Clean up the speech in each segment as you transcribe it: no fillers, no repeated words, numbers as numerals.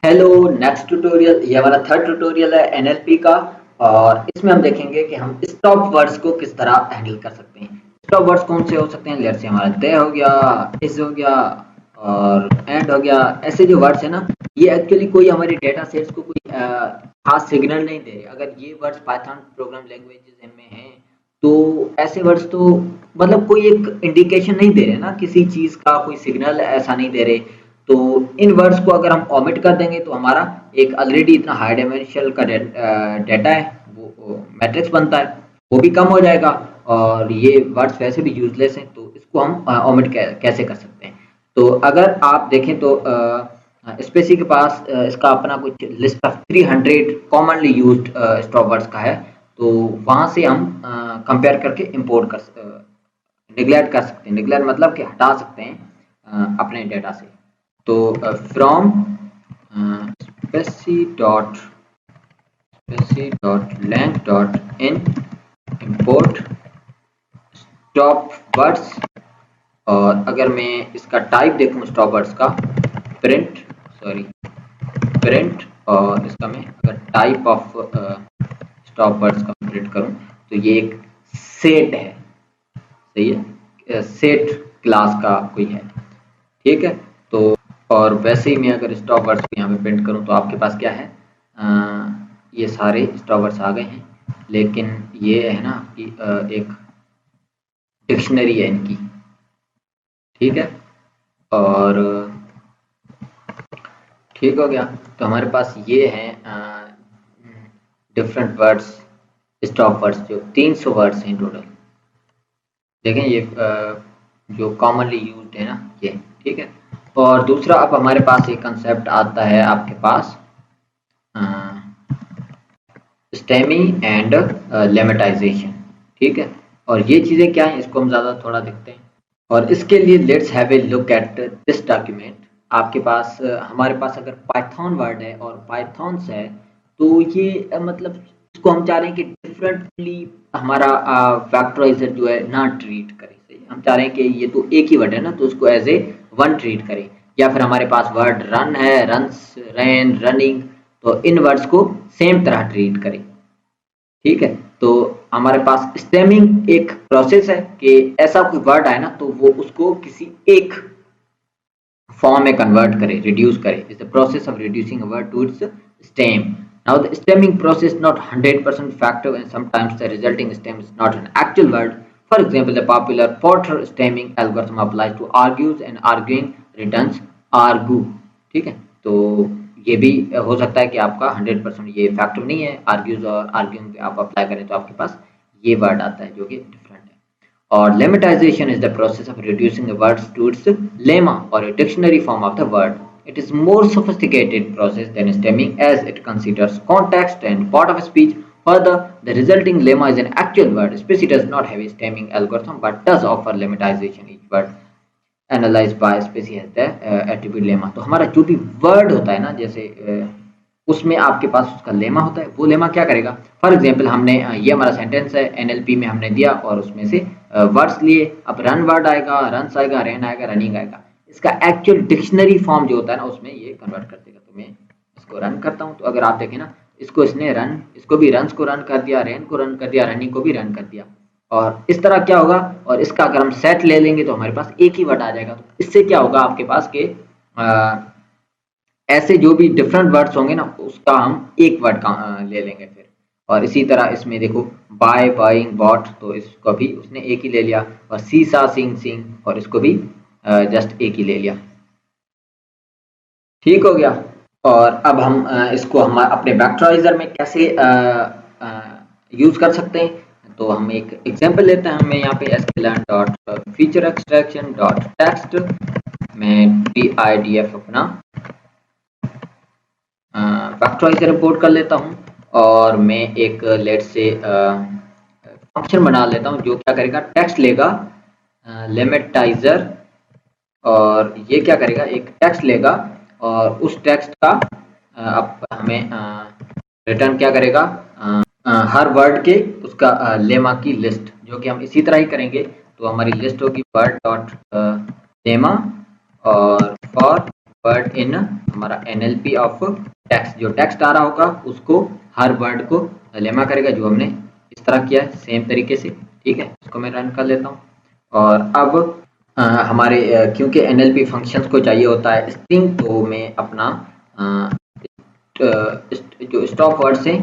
Hello. Next tutorial, ये हमारा third tutorial है एनएलपी का। और इसमें हम देखेंगे कि हम स्टॉप वर्ड्स को किस तरह हैंडल कर सकते हैं। स्टॉप वर्ड्स कौन से हो सकते हैं? लेट्स से हमारा दे हो गया, इज हो गया और एंड हो गया। ऐसे जो वर्ड्स है ना, ये एक्चुअली कोई हमारे डेटा सेट्स को कोई खास सिग्नल नहीं दे रहे। अगर ये वर्ड्स पाइथन प्रोग्राम लैंग्वेजेस में हैं तो ऐसे वर्ड्स तो मतलब कोई एक इंडिकेशन नहीं दे रहे ना, किसी चीज का कोई सिग्नल ऐसा नहीं दे रहे। तो इन वर्ड्स को अगर हम ओमिट कर देंगे तो हमारा एक ऑलरेडी इतना हाई डायमेंशनल का डेटा है, वो मैट्रिक्स बनता है, वो भी कम हो जाएगा। और ये वर्ड्स वैसे भी यूजलेस हैं, तो इसको हम ओमिट कैसे कर सकते हैं? तो अगर आप देखें तो स्पेसी के पास इसका अपना कुछ list of 300 commonly used stop words का है। तो वहां से हम कंपेयर करके इंपोर्ट कर निगलेक्ट कर सकते हैं। निगलेक्ट मतलब कि हटा सकते हैं अपने डेटा से। तो from speci.length.in import stop words। और अगर मैं इसका टाइप देखूं स्टॉप वर्ड्स का, प्रिंट और इसका मैं अगर टाइप ऑफ स्टॉप वर्ड्स का प्रिंट करूं तो ये एक सेट है। सही है, सेट क्लास का कोई है। ठीक है, तो और वैसे ही मैं अगर स्टॉप वर्ड्स को यहाँ पे प्रिंट करूँ तो आपके पास क्या है, ये सारे स्टॉप वर्ड्स आ गए हैं। लेकिन ये है ना कि एक डिक्शनरी है इनकी। ठीक है, और ठीक हो गया। तो हमारे पास ये हैं डिफरेंट वर्ड्स, स्टॉप वर्ड्स, जो 300 वर्ड्स हैं टोटल। देखें ये जो कॉमनली यूज्ड है ना ये। ठीक है, और दूसरा अब हमारे पास एक कंसेप्ट आता है आपके पास स्टेमिंग एंड लेमेटाइजेशन। ठीक है, और ये चीज़ें क्या हैं इसको हम ज़्यादा थोड़ा देखते हैं। और इसके लिए let's have a look at this document. आपके पास हमारे पास अगर पाइथन वर्ड है और पाइथन्स है तो ये मतलब इसको हम चाह रहे हैं कि डिफरेंटली हमारा फैक्टराइजर जो है ना ट्रीट करे। सही, हम चाह रहे हैं कि ये तो एक ही वर्ड है ना, तो उसको एज ए वन ट्रीट करें। या फिर हमारे पास वर्ड रन है, रन्स, रैन, रनिंग, तो इन वर्ड्स को सेम तरह ट्रीट करें। ठीक है, तो हमारे पास स्टेमिंग एक प्रोसेस है कि ऐसा कोई वर्ड आए ना तो वो उसको किसी एक फॉर्म में कन्वर्ट करे, रिड्यूस करे। Is the process of reducing a word to its stem. Now the stemming process not 100% effective and sometimes the resulting stem is not an actual word. For example, the popular Porter stemming algorithm applies to argues and arguing returns argue। ठीक है, तो ये भी हो सकता है कि आपका 100% ये इफेक्टिव नहीं है। आर्ग्यूज और आर्ग्यूइंग पे आप अप्लाई करें तो आपके पास ये वर्ड आता है जो कि डिफरेंट है। और lemmatization is the process of reducing a word to its lemma or a dictionary form of the word. It is more sophisticated process than stemming as it considers context and part of a speech. Further, the resulting lemma is an actual word. Specie does not have a stemming algorithm but does offer lemmatization. Each word analyzed by specie has the attribute lemma। तो हमारा जो भी word होता है ना, जैसे उसमें आपके पास उसका लेमा होता है। वो लेमा क्या करेगा? फॉर एग्जांपल हमने ये हमारा सेंटेंस है एनएलपी में हमने दिया और उसमें से वर्ड्स लिए। अब रन वर्ड आएगा, रन्स आएगा, रैन आएगा, रनिंग आएगा। इसका एक्चुअल डिक्शनरी फॉर्म जो होता है ना उसमें ये कन्वर्ट कर देगा। तो मैं इसको रन करता हूँ तो अगर आप देखें ना, इसको इसने रन, इसको भी रन्स को रन कर दिया, रैन को रन कर दिया, रनिंग को भी रन कर दिया। और इस तरह क्या होगा, और इसका अगर हम सेट ले लेंगे तो हमारे पास एक ही वर्ड आ जाएगा। तो इससे क्या होगा आपके पास के ऐसे जो भी डिफरेंट वर्ड्स होंगे ना उसका हम एक वर्ड का ले लेंगे फिर। और इसी तरह इसमें देखो बाय, बाइंग, बॉट, तो इसको भी उसने एक ही ले लिया। और सी, सा, सिंग, सिंग, और इसको भी जस्ट एक ही ले लिया। ठीक हो गया। और अब हम इसको हम अपने वेक्टराइजर में कैसे यूज कर सकते हैं, तो हम एक एग्जांपल लेते हैं। हमें यहाँ पे sklearn dot feature extraction dot text में DIDF अपना फैक्टराइजर इंपोर्ट कर लेता हूँ। और मैं एक लेट से फंक्शन बना लेता हूँ जो क्या करेगा, टेक्स्ट लेगा लेमेटाइजर, और ये क्या करेगा, एक टेक्स्ट लेगा और उस टेक्स्ट का अब हमें रिटर्न क्या करेगा, हर वर्ड के उसका लेमा की लिस्ट, जो कि हम इसी तरह ही करेंगे। तो हमारी लिस्ट होगी वर्ड डॉट लेमा और फॉर वर्ड इन हमारा NLP ऑफ टेक्स्ट, जो टेक्स्ट आ रहा होगा उसको हर वर्ड को लेमा करेगा, जो हमने इस तरह किया है सेम तरीके से। ठीक है, इसको मैं रन कर लेता हूँ। और अब हमारे क्योंकि NLP फंक्शंस को चाहिए होता है स्ट्रिंग, तो मैं अपना जो स्टॉप वर्ड्स हैं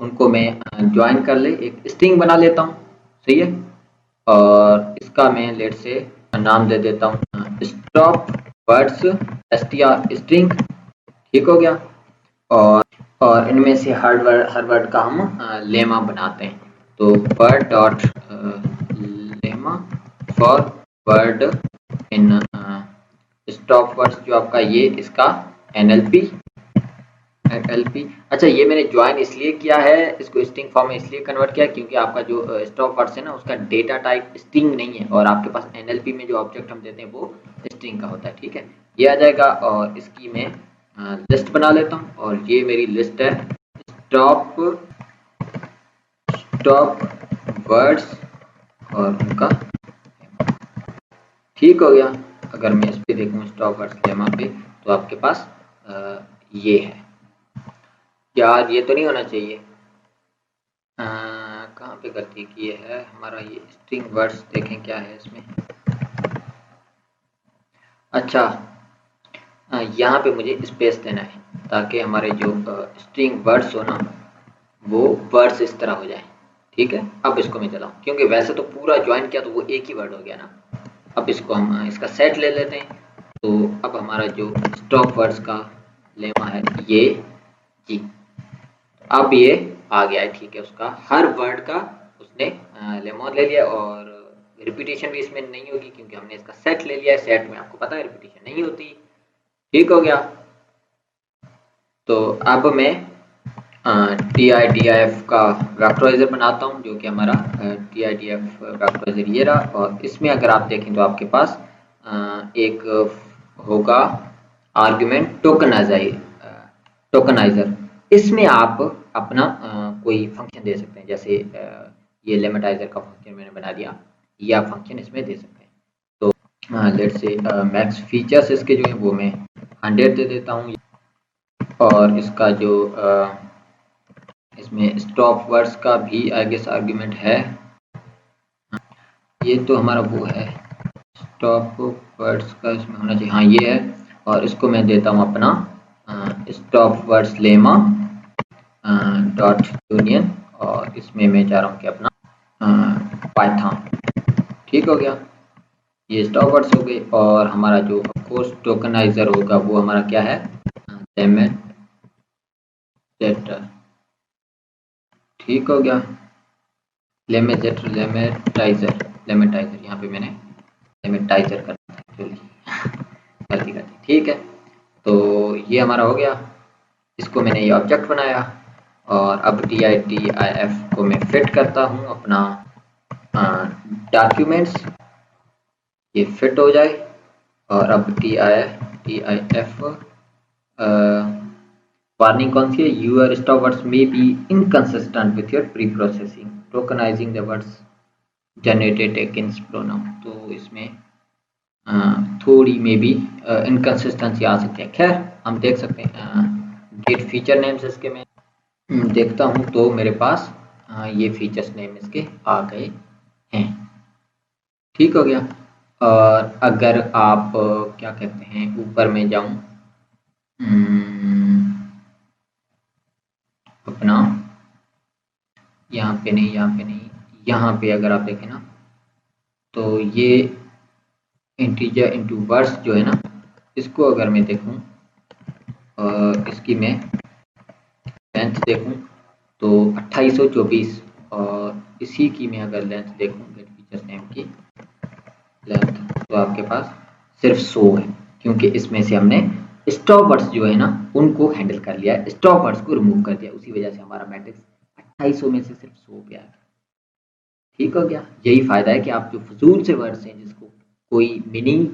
उनको मैं ज्वाइन कर ले एक स्ट्रिंग बना लेता हूँ। सही है, और इसका मैं लेट से नाम दे देता हूँ स्टॉप वर्ड्स str स्ट्रिंग। ठीक हो गया। और इनमें से हर वर्ड का हम लेमा बनाते हैं। तो word dot lemma for word in stop words, जो आपका ये इसका NLP। अच्छा, ये मैंने ज्वाइन इसलिए किया है, इसको स्ट्रिंग फॉर्म में इसलिए कन्वर्ट किया क्योंकि आपका जो स्टॉप वर्ड्स है ना उसका डेटा टाइप स्ट्रिंग नहीं है, और आपके पास NLP में जो ऑब्जेक्ट हम देते हैं वो स्ट्रिंग का होता है। ठीक है, ये आ जाएगा। और इसकी मैं लिस्ट बना लेता हूँ, और ये मेरी लिस्ट है स्टॉप वर्ड्स और उनका। ठीक हो गया। अगर मैं इस पे देखूँ स्टॉप वर्ड्स लेमा पे, तो आपके पास ये है। यार ये तो नहीं होना चाहिए, कहाँ पे गलती की है हमारा, ये स्ट्रिंग वर्ड्स देखें क्या है इसमें। अच्छा, यहाँ पे मुझे स्पेस देना है ताकि हमारे जो स्ट्रिंग वर्ड्स हो ना वो वर्ड्स इस तरह हो जाए। ठीक है, अब इसको मैं चलाऊँ, क्योंकि वैसे तो पूरा ज्वाइन किया तो वो एक ही वर्ड हो गया ना। अब इसको हम इसका सेट ले लेते हैं। तो अब हमारा जो स्टॉप वर्ड्स का लेमा है ये जी, अब ये आ गया है। ठीक है, उसका हर वर्ड का उसने लेमा ले लिया, और रिपीटेशन भी इसमें नहीं होगी क्योंकि हमने इसका सेट ले लिया है। सेट में आपको पता है रिपीटेशन नहीं होती। ठीक हो गया। तो अब मैं TIDF का वेक्टराइजर बनाता हूँ, जो कि हमारा TIDF वेक्टराइजर ये रहा। और इसमें अगर आप देखें तो आपके पास एक होगा आर्गुमेंट टोकनाइजर। इसमें आप अपना कोई फंक्शन दे सकते हैं, जैसे ये लेमेटाइजर का फंक्शन मैंने बना दिया, ये आप फंक्शन इसमें दे सकते हैं। तो लेट्स से मैक्स फीचर्स इसके जो है वो मैं 100 दे देता हूँ। और इसका जो इसमें स्टॉप वर्ड्स का भी आई गेस आर्गुमेंट है, ये तो हमारा वो है स्टॉप वर्ड्स का इसमें होना चाहिए। हाँ ये है, और इसको मैं देता हूँ अपना stop words lemma dot union, और इसमें मैं चाह रहा हूँ कि अपना पाइथन। ठीक हो गया, ये स्टॉप वर्ड्स हो गए। और हमारा जो ऑफकोर्स टोकनाइजर होगा वो हमारा क्या है, लेमेटाइजर। ठीक हो गया, लेमेटाइजर यहाँ पे मैंने लेमेटाइजर करना था एक्चुअली, गलती कर दी। ठीक है, तो ये हमारा हो गया। इसको मैंने ये ऑब्जेक्ट बनाया, और अब TIDIF को मैं फिट करता हूँ अपना डॉक्यूमेंट्स, ये फिट हो जाए। और अब TIDIF वार्निंग कौन सी है, your stop words may be inconsistent with your preprocessing tokenising the words generated against pronoun. तो इसमें थोड़ी मे बी इनकंसिस्टेंसी आ सकती है। खैर हम देख सकते हैं गेट फीचर नेम्स इसके मैं देखता हूँ, तो मेरे पास ये फीचर्स नेम इसके आ गए हैं। ठीक हो गया। और अगर आप क्या कहते हैं ऊपर में जाऊं अपना यहाँ पे नहीं, यहाँ पे अगर आप देखें ना, तो ये इंटीजर इनटू वर्ड्स जो है ना, इसको अगर मैं देखूं और इसकी मैं लेंथ देखूं तो 2824, और इसी की मैं अगर लेंथ देखूं गेट फीचर्स नेम की लेंथ, तो आपके पास सिर्फ 100 है, क्योंकि इसमें से हमने स्टॉप वर्ड्स जो है ना उनको हैंडल कर लिया है, स्टॉप वर्ड्स को रिमूव कर दिया, उसी वजह से हमारा मैट्रिक्स 2800 में से सिर्फ 100 पे आ गया। ठीक हो गया। यही फायदा है कि आप जो फजूल से वर्ड्स हैं जिसको कोई मीनिंग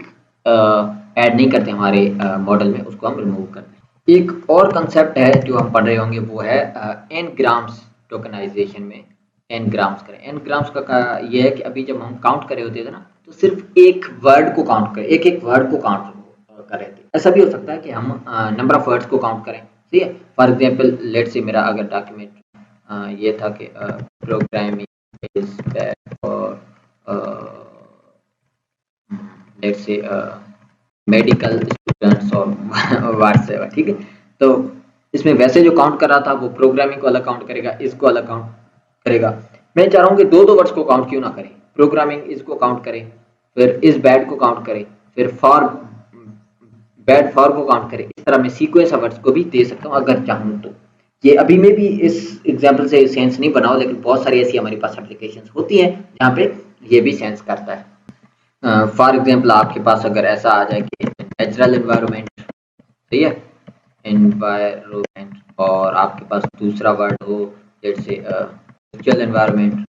ऐड नहीं करते हमारे मॉडल में, उसको हम रिमूव करते हैं। एक और कंसेप्ट है जो हम पढ़ रहे होंगे, वो है एन ग्राम्स टोकनाइजेशन में एन ग्राम्स करें। एन ग्राम्स का ये है कि अभी जब हम काउंट कर रहे होते थे ना, तो सिर्फ एक वर्ड को काउंट करें, एक वर्ड को काउंट कर रहे थे। ऐसा भी हो सकता है कि हम नंबर ऑफ वर्ड्स को काउंट करें, ठीक है। फॉर एग्जांपल लेट से मेरा अगर डॉक्यूमेंट ये था कि प्रोग्रामिंग इज बैड और लेट से मेडिकल स्टूडेंट्स और व्हाट्सएवर, ठीक है। तो इसमें वैसे जो काउंट कर रहा था वो प्रोग्रामिंग को अलग काउंट करेगा, इसको अलग काउंट करेगा। मैं चाह रहा हूँ कि दो वर्ड्स को काउंट क्यों ना करें, प्रोग्रामिंग इसको काउंट करे, फिर इस बैड को काउंट करे, फिर फॉर बैड फॉर को काउंट करे। इस तरह मैं सीक्वेंस ऑफ वर्ड्स को भी दे सकता हूँ अगर चाहूँ तो। ये अभी में भी इस एग्जाम्पल से सेंस नहीं बनाओ, लेकिन बहुत सारी ऐसी हमारे पास एप्लीकेशंस होती हैं जहाँ पे ये भी सेंस करता है। फॉर एग्जाम्पल आपके पास अगर ऐसा आ जाए कि नेचुरल एनवायरनमेंट, सही है, एनवायरनमेंट, और आपके पास दूसरा वर्ड हो जैसे वर्चुअल एनवायरनमेंट,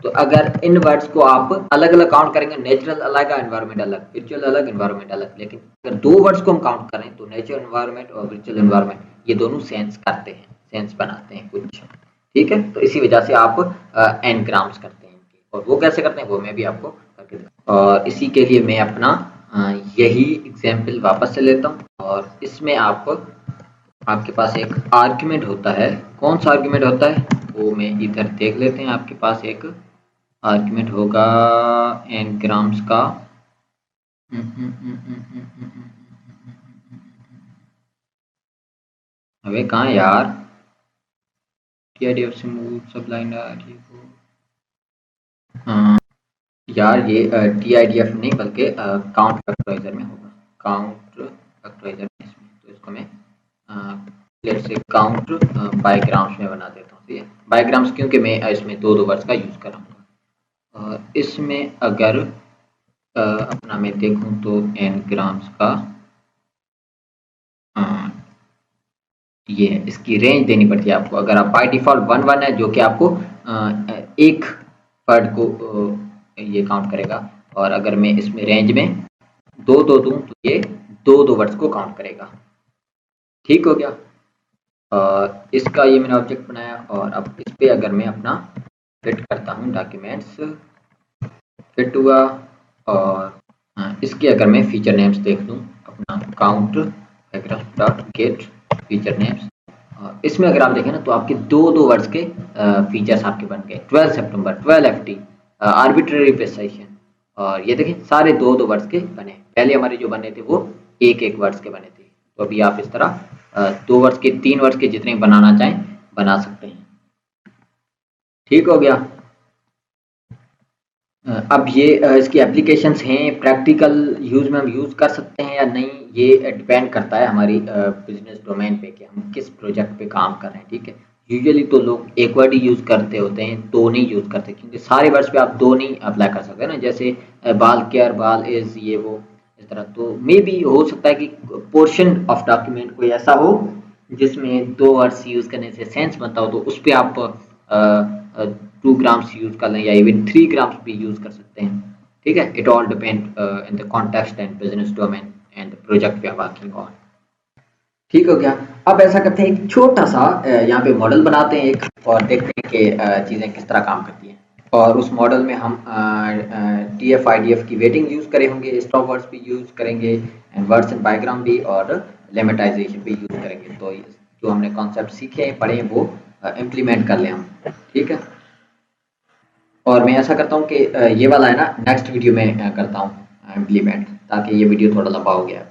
तो अगर इन वर्ड्स को आप अलग अलग काउंट करेंगे, नेचुरल अलग, एनवायरनमेंट अलग, वर्चुअल अलग, एनवायरनमेंट अलग, लेकिन अगर दो वर्ड्स को हम काउंट करें तो नेचुरल एनवायरनमेंट और वर्चुअल एनवायरनमेंट ये दोनों सेंस करते हैं, सेंस बनाते हैं कुछ, ठीक है। तो इसी वजह से आप एनग्राम्स करते हैं इनके, और वो कैसे करते हैं वो मैं भी आपको करके दूंगा। और इसी के लिए मैं अपना यही एग्जाम्पल वापस से लेता हूँ, और इसमें आपके पास एक आर्ग्यूमेंट होता है। कौन सा आर्ग्यूमेंट होता है वो मैं इधर देख लेते हैं। आपके पास एक आर्ग्यूमेंट होगा एनग्राम्स का, अबे कहाँ है यार, टीआईडीएफ स्मूथ सबलाइन यार, ये टीआईडीएफ नहीं बल्कि काउंट फैक्टराइजर में होगा, काउंट फैक्टराइजर में इसमें। तो इसको मैं लेट्स से काउंट बायग्राम्स में बना देता हूँ, ठीक है। बायग्राम्स क्योंकि मैं इसमें दो वर्ड्स का यूज कर रहा हूँ। इसमें अगर अपना मैं देखूं तो एनग्राम्स का ये है, इसकी रेंज देनी पड़ती है आपको। अगर आप बाय डिफॉल्ट 1 है जो कि आपको एक वर्ड को ये काउंट करेगा, और अगर मैं इसमें रेंज में दो दूं तो ये दो वर्ड्स को काउंट करेगा, ठीक हो गया। इसका ये मैंने ऑब्जेक्ट बनाया, और अब इस पे अगर मैं अपना फिट करता हूँ, डॉक्यूमेंट्स फिट हुआ, और इसके अगर मैं फीचर नेम्स देख लूँ अपना count paragraph dot gate feature names, इसमें अगर आप देखें ना तो आपके दो वर्ड्स के फीचर्स आपके बन गए। 12 सितंबर, 12 FT, आर्बिट्ररी प्रिसाइशन, और ये देखें सारे दो वर्ड्स के बने। पहले हमारे जो बने थे वो एक वर्ड्स के बने थे। तो अभी आप इस तरह 2 वर्ड्स के, 3 वर्ड्स के जितने बनाना चाहें बना सकते हैं, ठीक हो गया। अब ये इसकी एप्लीकेशंस हैं, प्रैक्टिकल यूज में हम यूज कर सकते हैं या नहीं, ये डिपेंड करता है हमारी बिजनेस डोमेन पे कि हम किस प्रोजेक्ट पे काम कर रहे हैं, ठीक है। यूजुअली तो लोग एक वर्ड ही यूज करते होते हैं, दो नहीं यूज करते, क्योंकि सारे वर्ड्स पे आप दो नहीं अप्लाई कर सकते ना। जैसे बाल केयर, बाल इज, ये वो, इस तरह। तो मे भी हो सकता है कि पोर्शन ऑफ डॉक्यूमेंट कोई ऐसा हो जिसमें दो वर्ड्स यूज करने से सेंस बनता हो, तो उस पर आप 2 ग्राम्स यूज कर लें या इवन 3 ग्राम्स भी यूज कर सकते हैं, ठीक है। It all depend in the context and business domain and the project we are working on, ठीक हो गया। अब ऐसा करते हैं, एक छोटा सा यहाँ पे मॉडल बनाते हैं एक, और देखते हैं कि चीज़ें किस तरह काम करती हैं। और उस मॉडल में हम TF IDF की वेटिंग यूज करे होंगे, स्टॉप वर्ड्स भी यूज करेंगे, एंड वर्ड्स एंड बायोग्राम भी, और लेमेटाइजेशन भी यूज करेंगे। तो जो हमने कॉन्सेप्ट सीखे हैं, पढ़े हैं, वो इम्प्लीमेंट कर लें हम, ठीक है। और मैं ऐसा करता हूँ कि ये वाला है ना, नेक्स्ट वीडियो में करता हूँ इम्प्लीमेंट, ताकि ये वीडियो थोड़ा लंबा हो गया।